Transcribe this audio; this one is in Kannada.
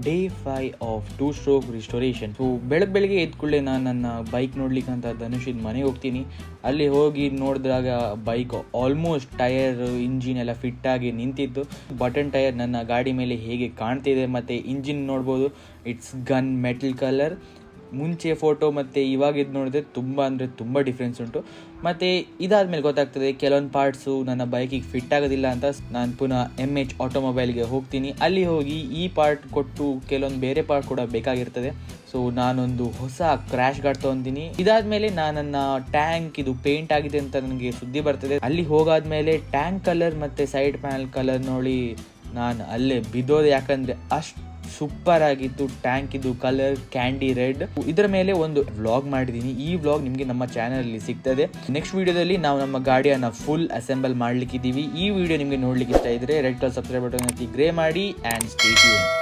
Day 5 of 2 stroke restoration. So ಬೆಳಗ್ಗೆ ಎದ್ಕೊಳ್ಳೆ ನಾನು ನನ್ನ ಬೈಕ್ ನೋಡ್ಲಿಕ್ಕೆ ಅಂತ ಧನುಷಿದ್ ಮನೆಗೆ ಹೋಗ್ತೀನಿ. ಅಲ್ಲಿ ಹೋಗಿ ನೋಡಿದಾಗ ಬೈಕ್ ಆಲ್ಮೋಸ್ಟ್ ಟೈರ್ ಇಂಜಿನ್ ಎಲ್ಲ ಫಿಟ್ ಆಗಿ ನಿಂತಿತ್ತು. ಬಟನ್ ಟೈರ್ ನನ್ನ ಗಾಡಿ ಮೇಲೆ ಹೇಗೆ ಕಾಣ್ತಿದೆ ಮತ್ತು ಇಂಜಿನ್ ನೋಡ್ಬೋದು, ಇಟ್ಸ್ ಗನ್ ಮೆಟಲ್ ಕಲರ್. ಮುಂಚೆ ಫೋಟೋ ಮತ್ತು ಇವಾಗ ಇದು ನೋಡಿದ್ರೆ ತುಂಬ ಡಿಫ್ರೆನ್ಸ್ ಉಂಟು. ಮತ್ತು ಇದಾದಮೇಲೆ ಗೊತ್ತಾಗ್ತದೆ ಕೆಲವೊಂದು ಪಾರ್ಟ್ಸು ನನ್ನ ಬೈಕಿಗೆ ಫಿಟ್ ಆಗೋದಿಲ್ಲ ಅಂತ ನಾನು ಪುನಃ MH ಆಟೋಮೊಬೈಲ್ಗೆ ಹೋಗ್ತೀನಿ. ಅಲ್ಲಿ ಹೋಗಿ ಈ ಪಾರ್ಟ್ ಕೊಟ್ಟು ಕೆಲವೊಂದು ಬೇರೆ ಪಾರ್ಟ್ ಕೂಡ ಬೇಕಾಗಿರ್ತದೆ. ಸೊ ನಾನೊಂದು ಹೊಸ ಕ್ರ್ಯಾಶ್ ಗಾರ್ಡ್ ತೊಗೊತೀನಿ. ಇದಾದಮೇಲೆ ನನ್ನ ಟ್ಯಾಂಕ್ ಇದು ಪೇಂಟ್ ಆಗಿದೆ ಅಂತ ನನಗೆ ಸುದ್ದಿ ಬರ್ತದೆ. ಅಲ್ಲಿ ಹೋಗಾದ್ಮೇಲೆ ಟ್ಯಾಂಕ್ ಕಲರ್ ಮತ್ತು ಸೈಡ್ ಪ್ಯಾನಲ್ ಕಲರ್ ನೋಡಿ ನಾನು ಅಲ್ಲೇ ಬಿದ್ದೋದೆ. ಯಾಕಂದರೆ ಅಷ್ಟು ಸೂಪರ್ ಆಗಿತ್ತು ಟ್ಯಾಂಕ್ ಇದು ಕಲರ್ ಕ್ಯಾಂಡಿ ರೆಡ್. ಇದರ ಮೇಲೆ ಒಂದು ವ್ಲಾಗ್ ಮಾಡಿದ್ದೀನಿ. ಈ ವ್ಲಾಗ್ ನಿಮಗೆ ನಮ್ಮ ಚಾನಲ್ ಅಲ್ಲಿ ಸಿಗ್ತದೆ. ನೆಕ್ಸ್ಟ್ ವಿಡಿಯೋದಲ್ಲಿ ನಾವು ನಮ್ಮ ಗಾಡಿಯನ್ನ ಫುಲ್ ಅಸೆಂಬಲ್ ಮಾಡ್ಲಿಕ್ಕಿದ್ದೀವಿ. ಈ ವಿಡಿಯೋ ನಿಮಗೆ ನೋಡ್ಲಿಕ್ಕೆ ಇಷ್ಟ ಇದ್ರೆ ರೆಡ್ ಕಲರ್ ಸಬ್ಸ್ಕ್ರೈಬ್ ಬಟನ್ ಗ್ರೇ ಮಾಡಿ ಆ್ಯಂಡ್ ಸ್ಟೇ ಟ್ಯೂನ್.